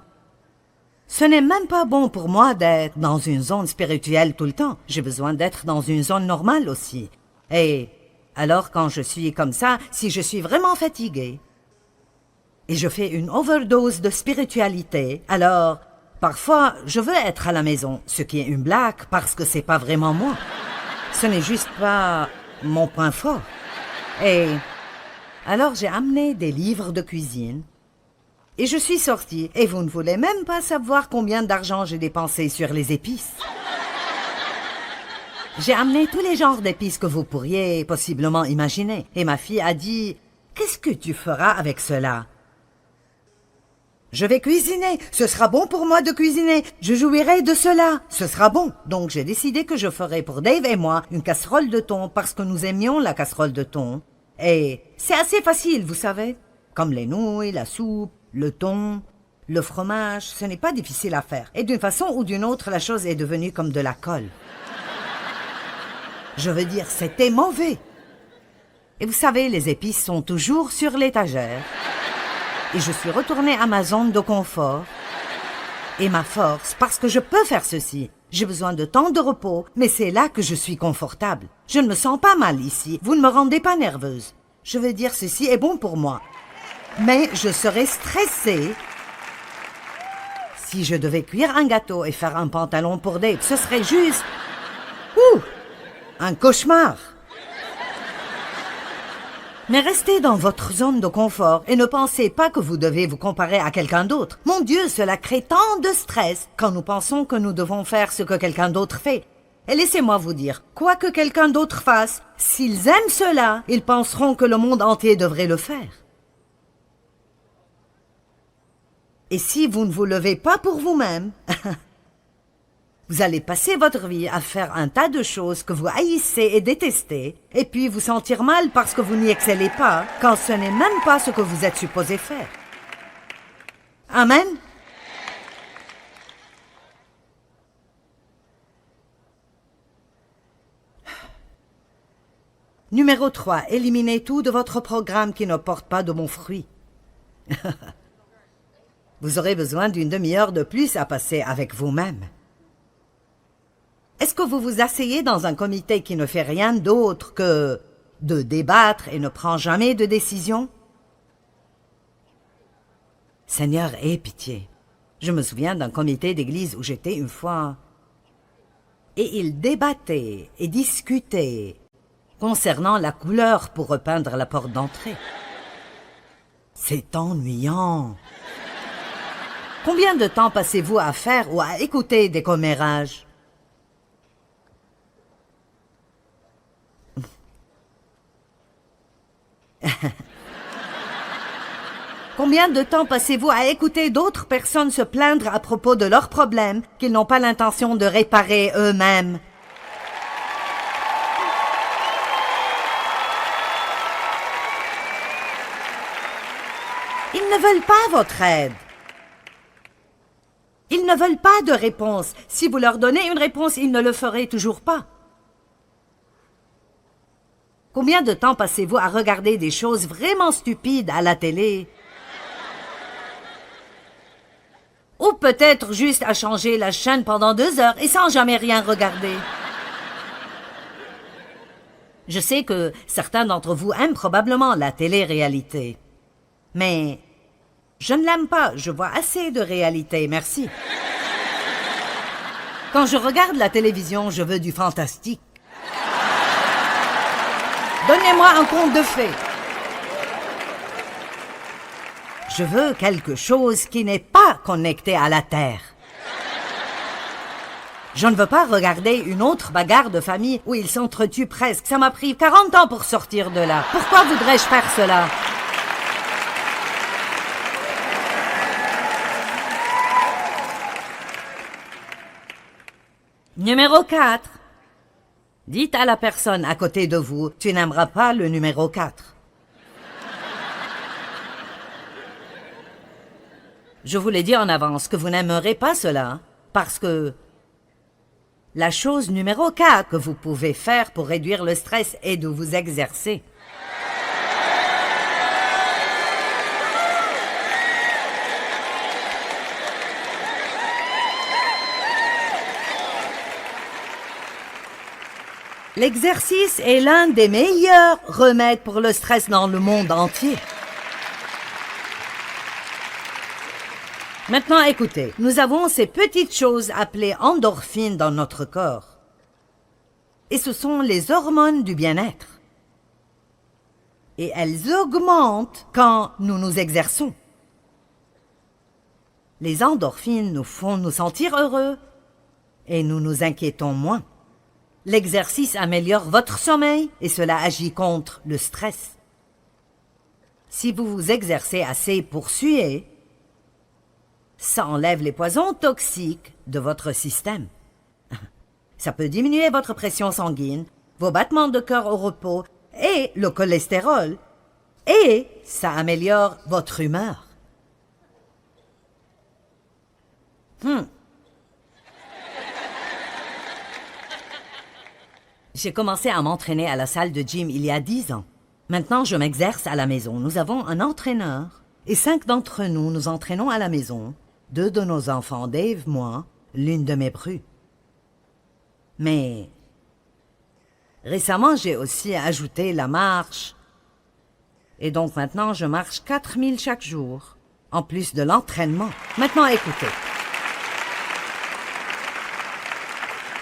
Ce n'est même pas bon pour moi d'être dans une zone spirituelle tout le temps. J'ai besoin d'être dans une zone normale aussi. Et alors quand je suis comme ça, si je suis vraiment fatiguée et je fais une overdose de spiritualité, alors parfois je veux être à la maison, ce qui est une blague parce que c'est pas vraiment moi. Ce n'est juste pas mon point fort. Et alors j'ai amené des livres de cuisine et je suis sortie et vous ne voulez même pas savoir combien d'argent j'ai dépensé sur les épices. J'ai amené tous les genres d'épices que vous pourriez possiblement imaginer. Et ma fille a dit « Qu'est-ce que tu feras avec cela ?» Je vais cuisiner. Ce sera bon pour moi de cuisiner. Je jouirai de cela. Ce sera bon. Donc j'ai décidé que je ferai pour Dave et moi une casserole de thon parce que nous aimions la casserole de thon. Et c'est assez facile, vous savez. Comme les nouilles, la soupe, le thon, le fromage, ce n'est pas difficile à faire. Et d'une façon ou d'une autre, la chose est devenue comme de la colle. Je veux dire, c'était mauvais. Et vous savez, les épices sont toujours sur l'étagère. Et je suis retournée à ma zone de confort. Et ma force, parce que je peux faire ceci. J'ai besoin de temps de repos, mais c'est là que je suis confortable. Je ne me sens pas mal ici. Vous ne me rendez pas nerveuse. Je veux dire, ceci est bon pour moi. Mais je serais stressée si je devais cuire un gâteau et faire un pantalon pour Dave. Ce serait juste... un cauchemar. Mais restez dans votre zone de confort et ne pensez pas que vous devez vous comparer à quelqu'un d'autre. Mon Dieu, cela crée tant de stress quand nous pensons que nous devons faire ce que quelqu'un d'autre fait. Et laissez-moi vous dire, quoi que quelqu'un d'autre fasse, s'ils aiment cela, ils penseront que le monde entier devrait le faire. Et si vous ne vous levez pas pour vous-même, vous allez passer votre vie à faire un tas de choses que vous haïssez et détestez, et puis vous sentir mal parce que vous n'y excellez pas, quand ce n'est même pas ce que vous êtes supposé faire. Amen. Numéro 3. Éliminez tout de votre programme qui ne porte pas de bons fruits. Vous aurez besoin d'une demi-heure de plus à passer avec vous-même. Est-ce que vous vous asseyez dans un comité qui ne fait rien d'autre que de débattre et ne prend jamais de décision? Seigneur, aie pitié. Je me souviens d'un comité d'église où j'étais une fois. Et ils débattaient et discutaient concernant la couleur pour repeindre la porte d'entrée. C'est ennuyant. Combien de temps passez-vous à faire ou à écouter des commérages? Combien de temps passez-vous à écouter d'autres personnes se plaindre à propos de leurs problèmes qu'ils n'ont pas l'intention de réparer eux-mêmes? Ils ne veulent pas votre aide. Ils ne veulent pas de réponse. Si vous leur donnez une réponse, ils ne le feraient toujours pas. Combien de temps passez-vous à regarder des choses vraiment stupides à la télé? Ou peut-être juste à changer la chaîne pendant 2 heures et sans jamais rien regarder. Je sais que certains d'entre vous aiment probablement la télé-réalité. Mais je ne l'aime pas, je vois assez de réalité, merci. Quand je regarde la télévision, je veux du fantastique. Donnez-moi un conte de fées. Je veux quelque chose qui n'est pas connecté à la Terre. Je ne veux pas regarder une autre bagarre de famille où ils s'entretuent presque. Ça m'a pris 40 ans pour sortir de là. Pourquoi voudrais-je faire cela? Numéro 4. Dites à la personne à côté de vous, tu n'aimeras pas le numéro 4. Je vous l'ai dit en avance que vous n'aimerez pas cela, parce que la chose numéro 4 que vous pouvez faire pour réduire le stress est de vous exercer. L'exercice est l'un des meilleurs remèdes pour le stress dans le monde entier. Maintenant, écoutez, nous avons ces petites choses appelées endorphines dans notre corps. Et ce sont les hormones du bien-être. Et elles augmentent quand nous nous exerçons. Les endorphines nous font nous sentir heureux et nous nous inquiétons moins. L'exercice améliore votre sommeil et cela agit contre le stress. Si vous vous exercez assez pour suer, ça enlève les poisons toxiques de votre système. Ça peut diminuer votre pression sanguine, vos battements de cœur au repos et le cholestérol. Et ça améliore votre humeur. J'ai commencé à m'entraîner à la salle de gym il y a 10 ans. Maintenant, je m'exerce à la maison. Nous avons un entraîneur et 5 d'entre nous nous entraînons à la maison. 2 de nos enfants, Dave, moi, l'une de mes prues. Mais récemment, j'ai aussi ajouté la marche. Et donc maintenant, je marche 4000 chaque jour, en plus de l'entraînement. Maintenant, écoutez.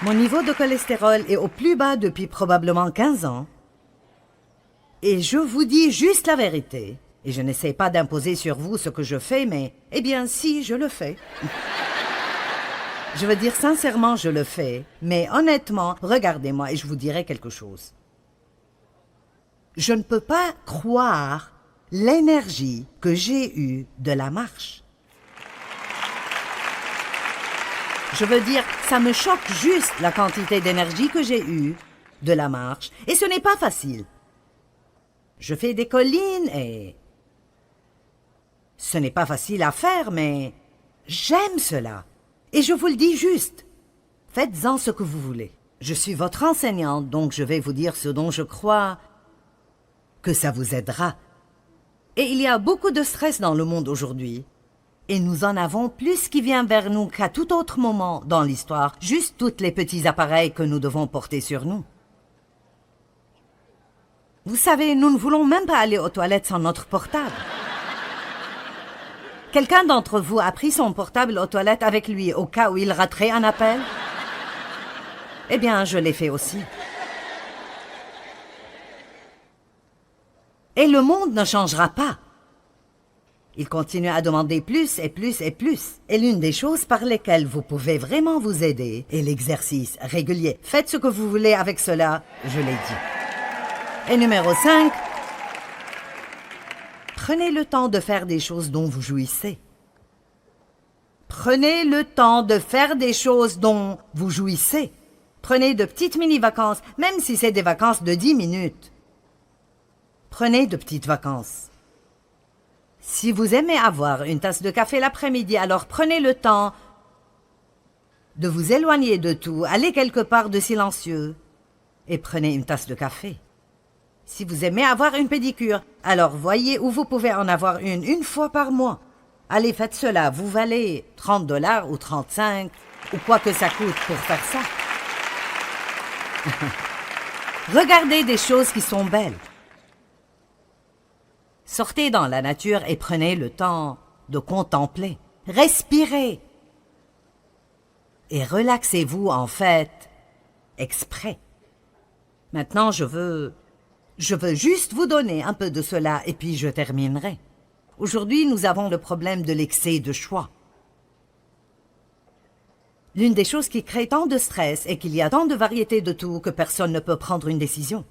Mon niveau de cholestérol est au plus bas depuis probablement 15 ans. Et je vous dis juste la vérité. Et je n'essaie pas d'imposer sur vous ce que je fais, mais, eh bien, si, je le fais. Je veux dire sincèrement, je le fais. Mais honnêtement, regardez-moi et je vous dirai quelque chose. Je ne peux pas croire l'énergie que j'ai eue de la marche. Je veux dire, ça me choque juste la quantité d'énergie que j'ai eue de la marche. Et ce n'est pas facile. Je fais des collines et ce n'est pas facile à faire, mais j'aime cela. Et je vous le dis juste. Faites-en ce que vous voulez. Je suis votre enseignante, donc je vais vous dire ce dont je crois que ça vous aidera. Et il y a beaucoup de stress dans le monde aujourd'hui. Et nous en avons plus qui vient vers nous qu'à tout autre moment dans l'histoire. Juste tous les petits appareils que nous devons porter sur nous. Vous savez, nous ne voulons même pas aller aux toilettes sans notre portable. Quelqu'un d'entre vous a pris son portable aux toilettes avec lui au cas où il raterait un appel? Eh bien, je l'ai fait aussi. Et le monde ne changera pas. Il continue à demander plus et plus et plus. Et l'une des choses par lesquelles vous pouvez vraiment vous aider est l'exercice régulier. Faites ce que vous voulez avec cela, je l'ai dit. Et numéro 5, prenez le temps de faire des choses dont vous jouissez. Prenez le temps de faire des choses dont vous jouissez. Prenez de petites mini-vacances, même si c'est des vacances de 10 minutes. Prenez de petites vacances. Si vous aimez avoir une tasse de café l'après-midi, alors prenez le temps de vous éloigner de tout, allez quelque part de silencieux et prenez une tasse de café. Si vous aimez avoir une pédicure, alors voyez où vous pouvez en avoir une fois par mois. Allez, faites cela, vous valez 30 $ ou 35 ou quoi que ça coûte pour faire ça. Regardez des choses qui sont belles. Sortez dans la nature et prenez le temps de contempler. Respirez. Et relaxez-vous en fait exprès. Maintenant, je veux juste vous donner un peu de cela et puis je terminerai. Aujourd'hui, nous avons le problème de l'excès de choix. L'une des choses qui crée tant de stress est qu'il y a tant de variétés de tout que personne ne peut prendre une décision.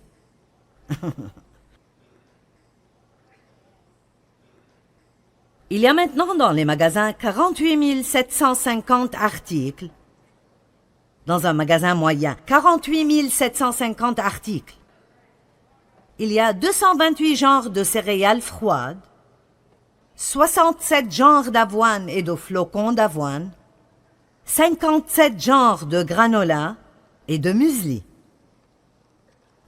Il y a maintenant dans les magasins 48 750 articles. Dans un magasin moyen, 48 750 articles. Il y a 228 genres de céréales froides, 67 genres d'avoine et de flocons d'avoine, 57 genres de granola et de muesli.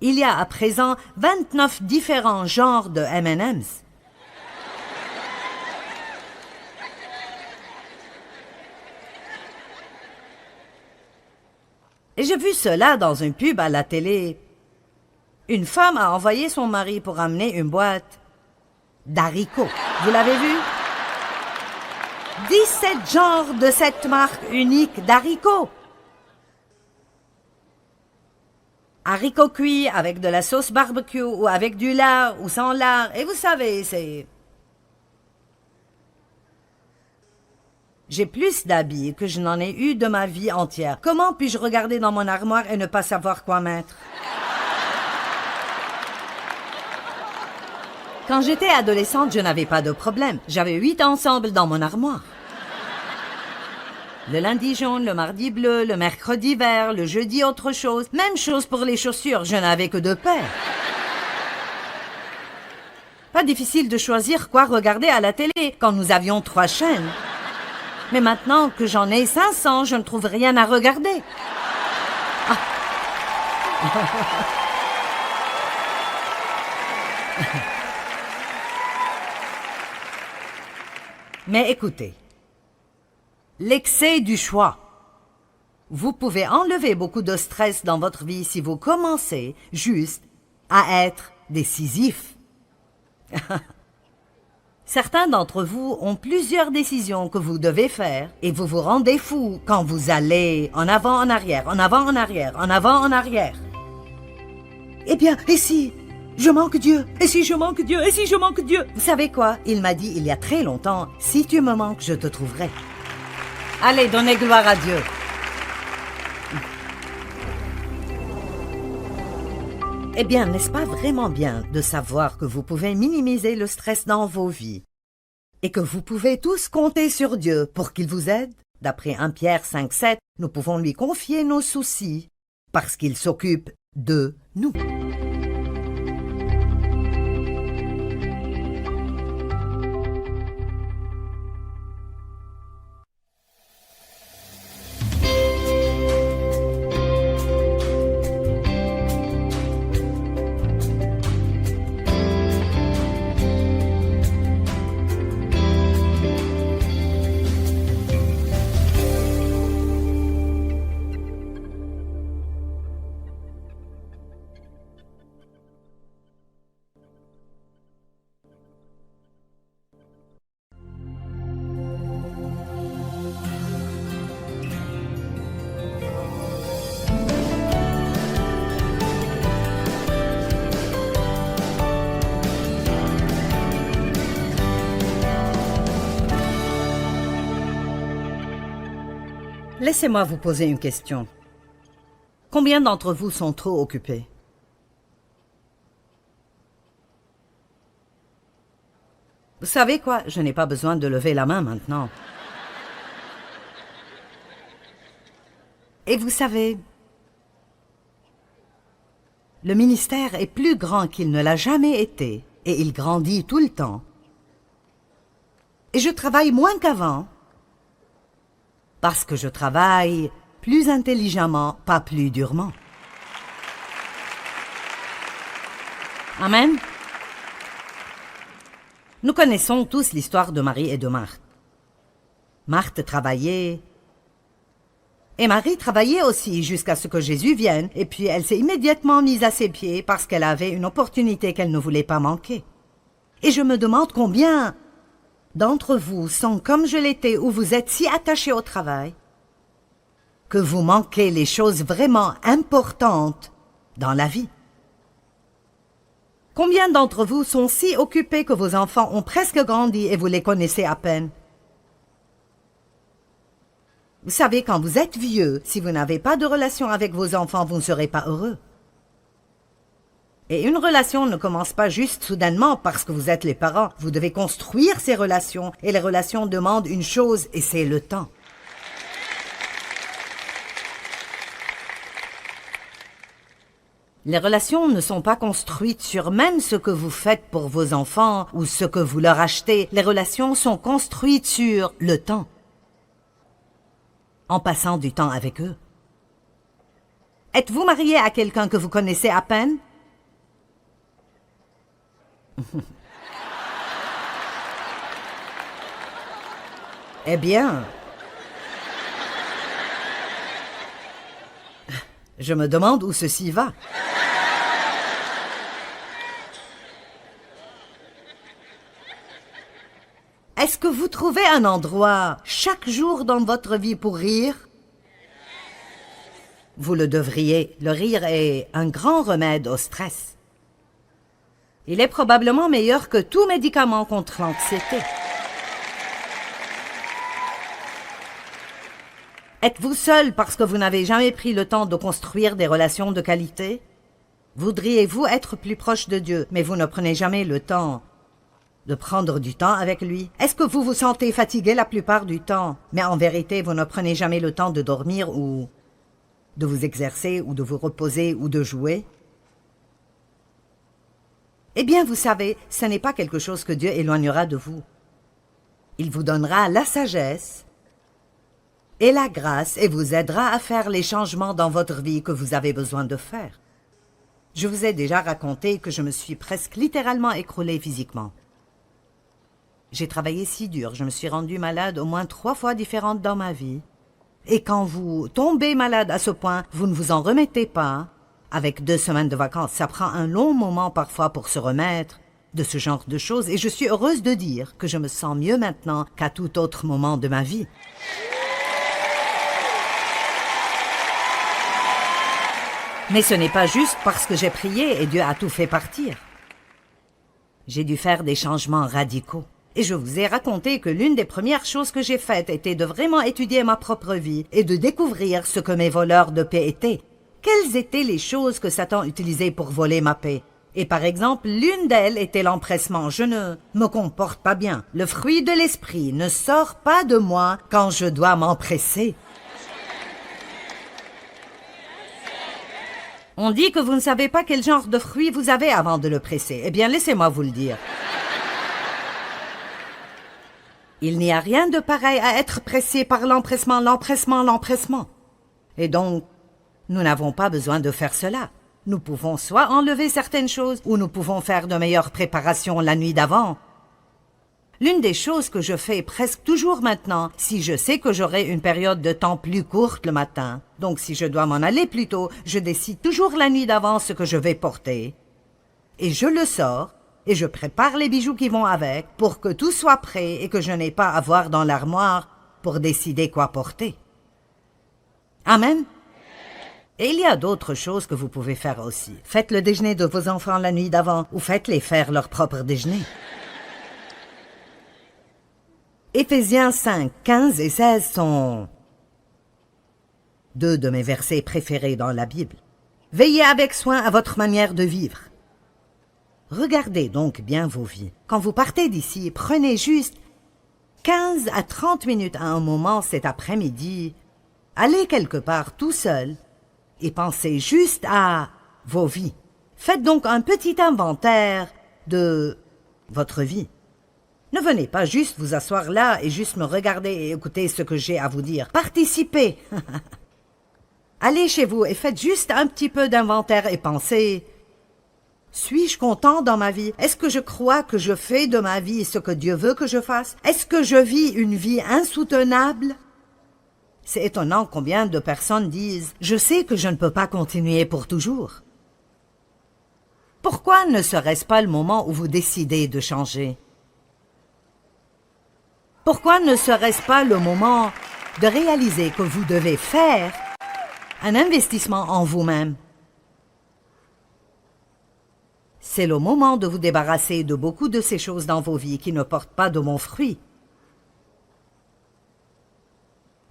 Il y a à présent 29 différents genres de M&M's. Et j'ai vu cela dans une pub à la télé. Une femme a envoyé son mari pour amener une boîte d'haricots. Vous l'avez vu? 17 genres de cette marque unique d'haricots. Haricots cuits avec de la sauce barbecue ou avec du lard ou sans lard. Et vous savez, c'est... J'ai plus d'habits que je n'en ai eu de ma vie entière. Comment puis-je regarder dans mon armoire et ne pas savoir quoi mettre? Quand j'étais adolescente, je n'avais pas de problème. J'avais 8 ensembles dans mon armoire. Le lundi jaune, le mardi bleu, le mercredi vert, le jeudi autre chose. Même chose pour les chaussures, je n'avais que 2 paires. Pas difficile de choisir quoi regarder à la télé quand nous avions 3 chaînes. Mais maintenant que j'en ai 500, je ne trouve rien à regarder. Ah. Mais écoutez, l'excès du choix. Vous pouvez enlever beaucoup de stress dans votre vie si vous commencez juste à être décisif. Certains d'entre vous ont plusieurs décisions que vous devez faire et vous vous rendez fou quand vous allez en avant, en arrière, en avant, en arrière, en avant, en arrière. Eh bien, et si je manque Dieu? Et si je manque Dieu? Et si je manque Dieu? Vous savez quoi? Il m'a dit il y a très longtemps, si tu me manques, je te trouverai. Allez, donnez gloire à Dieu. Eh bien, n'est-ce pas vraiment bien de savoir que vous pouvez minimiser le stress dans vos vies et que vous pouvez tous compter sur Dieu pour qu'il vous aide? D'après 1 Pierre 5,7, nous pouvons lui confier nos soucis parce qu'il s'occupe de nous. Laissez-moi vous poser une question. Combien d'entre vous sont trop occupés? Vous savez quoi? Je n'ai pas besoin de lever la main maintenant. Et vous savez, le ministère est plus grand qu'il ne l'a jamais été, et il grandit tout le temps. Et je travaille moins qu'avant, parce que je travaille plus intelligemment, pas plus durement. Amen. Nous connaissons tous l'histoire de Marie et de Marthe. Marthe travaillait, et Marie travaillait aussi jusqu'à ce que Jésus vienne, et puis elle s'est immédiatement mise à ses pieds parce qu'elle avait une opportunité qu'elle ne voulait pas manquer. Et je me demande combien d'entre vous sont comme je l'étais, où vous êtes si attachés au travail, que vous manquez les choses vraiment importantes dans la vie. Combien d'entre vous sont si occupés que vos enfants ont presque grandi et vous les connaissez à peine? Vous savez, quand vous êtes vieux, si vous n'avez pas de relation avec vos enfants, vous ne serez pas heureux. Et une relation ne commence pas juste soudainement parce que vous êtes les parents. Vous devez construire ces relations, et les relations demandent une chose, et c'est le temps. Les relations ne sont pas construites sur même ce que vous faites pour vos enfants ou ce que vous leur achetez. Les relations sont construites sur le temps, en passant du temps avec eux. Êtes-vous marié à quelqu'un que vous connaissez à peine? Eh bien, je me demande où ceci va. Est-ce que vous trouvez un endroit chaque jour dans votre vie pour rire? Vous le devriez. Le rire est un grand remède au stress. Il est probablement meilleur que tout médicament contre l'anxiété. Êtes-vous seul parce que vous n'avez jamais pris le temps de construire des relations de qualité? Voudriez-vous être plus proche de Dieu, mais vous ne prenez jamais le temps de prendre du temps avec lui? Est-ce que vous vous sentez fatigué la plupart du temps, mais en vérité, vous ne prenez jamais le temps de dormir ou de vous exercer ou de vous reposer ou de jouer? Eh bien, vous savez, ce n'est pas quelque chose que Dieu éloignera de vous. Il vous donnera la sagesse et la grâce et vous aidera à faire les changements dans votre vie que vous avez besoin de faire. Je vous ai déjà raconté que je me suis presque littéralement écroulée physiquement. J'ai travaillé si dur, je me suis rendue malade au moins 3 fois différentes dans ma vie. Et quand vous tombez malade à ce point, vous ne vous en remettez pas. Avec 2 semaines de vacances, ça prend un long moment parfois pour se remettre de ce genre de choses. Et je suis heureuse de dire que je me sens mieux maintenant qu'à tout autre moment de ma vie. Mais ce n'est pas juste parce que j'ai prié et Dieu a tout fait partir. J'ai dû faire des changements radicaux. Et je vous ai raconté que l'une des premières choses que j'ai faites était de vraiment étudier ma propre vie et de découvrir ce que mes voleurs de paix étaient. Quelles étaient les choses que Satan utilisait pour voler ma paix? Et par exemple, l'une d'elles était l'empressement. Je ne me comporte pas bien. Le fruit de l'esprit ne sort pas de moi quand je dois m'empresser. On dit que vous ne savez pas quel genre de fruit vous avez avant de le presser. Eh bien, laissez-moi vous le dire. Il n'y a rien de pareil à être pressé par l'empressement. Et donc, nous n'avons pas besoin de faire cela. Nous pouvons soit enlever certaines choses, ou nous pouvons faire de meilleures préparations la nuit d'avant. L'une des choses que je fais presque toujours maintenant, si je sais que j'aurai une période de temps plus courte le matin, donc si je dois m'en aller plus tôt, je décide toujours la nuit d'avant ce que je vais porter. Et je le sors, et je prépare les bijoux qui vont avec, pour que tout soit prêt et que je n'ai pas à voir dans l'armoire pour décider quoi porter. Amen. Et il y a d'autres choses que vous pouvez faire aussi. Faites le déjeuner de vos enfants la nuit d'avant, ou faites-les faire leur propre déjeuner. Éphésiens 5, 15 et 16 sont 2 de mes versets préférés dans la Bible. Veillez avec soin à votre manière de vivre. Regardez donc bien vos vies. Quand vous partez d'ici, prenez juste 15 à 30 minutes à un moment cet après-midi. Allez quelque part tout seul et pensez juste à vos vies. Faites donc un petit inventaire de votre vie. Ne venez pas juste vous asseoir là et juste me regarder et écouter ce que j'ai à vous dire. Participez. Allez chez vous et faites juste un petit peu d'inventaire et pensez: suis-je content dans ma vie? Est-ce que je crois que je fais de ma vie ce que Dieu veut que je fasse? Est-ce que je vis une vie insoutenable? C'est étonnant combien de personnes disent « Je sais que je ne peux pas continuer pour toujours ». Pourquoi ne serait-ce pas le moment où vous décidez de changer? Pourquoi ne serait-ce pas le moment de réaliser que vous devez faire un investissement en vous-même? C'est le moment de vous débarrasser de beaucoup de ces choses dans vos vies qui ne portent pas de bons fruits.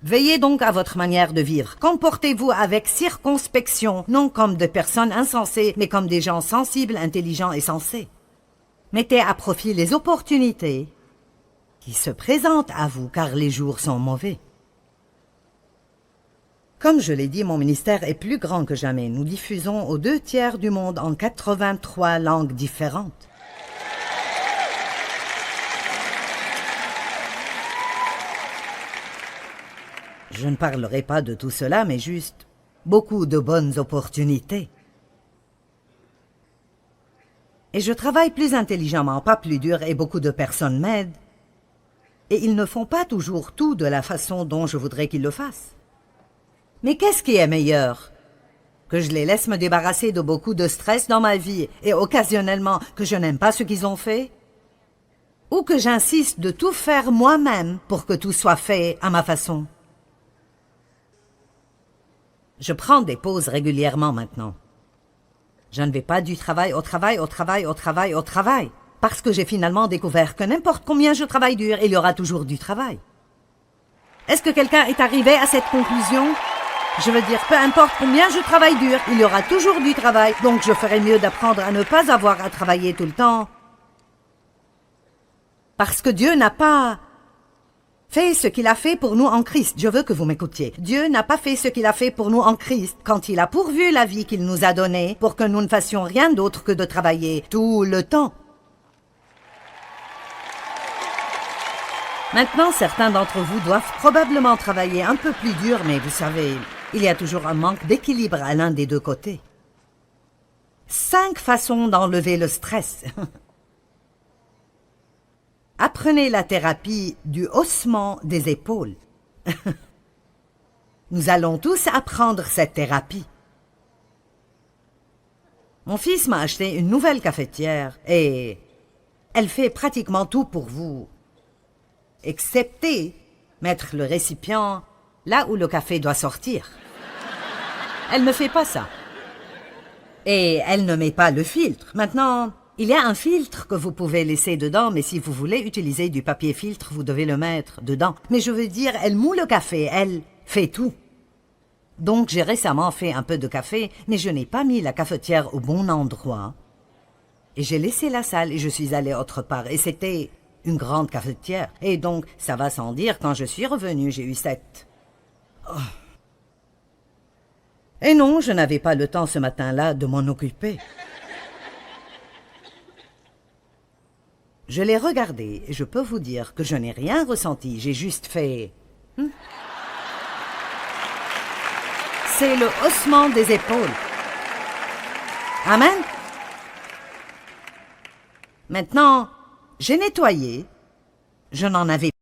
Veillez donc à votre manière de vivre. Comportez-vous avec circonspection, non comme des personnes insensées, mais comme des gens sensibles, intelligents et sensés. Mettez à profit les opportunités qui se présentent à vous, car les jours sont mauvais. Comme je l'ai dit, mon ministère est plus grand que jamais. Nous diffusons aux 2 tiers du monde en 83 langues différentes. Je ne parlerai pas de tout cela, mais juste beaucoup de bonnes opportunités. Et je travaille plus intelligemment, pas plus dur, et beaucoup de personnes m'aident. Et ils ne font pas toujours tout de la façon dont je voudrais qu'ils le fassent. Mais qu'est-ce qui est meilleur? Que je les laisse me débarrasser de beaucoup de stress dans ma vie et occasionnellement que je n'aime pas ce qu'ils ont fait? Ou que j'insiste de tout faire moi-même pour que tout soit fait à ma façon? Je prends des pauses régulièrement maintenant. Je ne vais pas du travail au travail, au travail, au travail, au travail, parce que j'ai finalement découvert que n'importe combien je travaille dur, il y aura toujours du travail. Est-ce que quelqu'un est arrivé à cette conclusion? Je veux dire, peu importe combien je travaille dur, il y aura toujours du travail, donc je ferais mieux d'apprendre à ne pas avoir à travailler tout le temps. Parce que Dieu n'a pas fait ce qu'il a fait pour nous en Christ. Je veux que vous m'écoutiez. Dieu n'a pas fait ce qu'il a fait pour nous en Christ quand il a pourvu la vie qu'il nous a donnée pour que nous ne fassions rien d'autre que de travailler tout le temps. Maintenant, certains d'entre vous doivent probablement travailler un peu plus dur, mais vous savez, il y a toujours un manque d'équilibre à l'un des 2 côtés. 5 façons d'enlever le stress. Apprenez la thérapie du haussement des épaules. Nous allons tous apprendre cette thérapie. Mon fils m'a acheté une nouvelle cafetière et elle fait pratiquement tout pour vous, excepté mettre le récipient là où le café doit sortir. Elle ne fait pas ça. Et elle ne met pas le filtre. Maintenant, il y a un filtre que vous pouvez laisser dedans, mais si vous voulez utiliser du papier filtre, vous devez le mettre dedans. Mais je veux dire, elle moule le café, elle fait tout. Donc j'ai récemment fait un peu de café, mais je n'ai pas mis la cafetière au bon endroit. Et j'ai laissé la salle et je suis allée autre part. Et c'était une grande cafetière. Et donc, ça va sans dire, quand je suis revenue, j'ai eu cette... Oh. Et non, je n'avais pas le temps ce matin-là de m'en occuper. Je l'ai regardé et je peux vous dire que je n'ai rien ressenti. J'ai juste fait... C'est le haussement des épaules. Amen. Maintenant, j'ai nettoyé. Je n'en avais pas.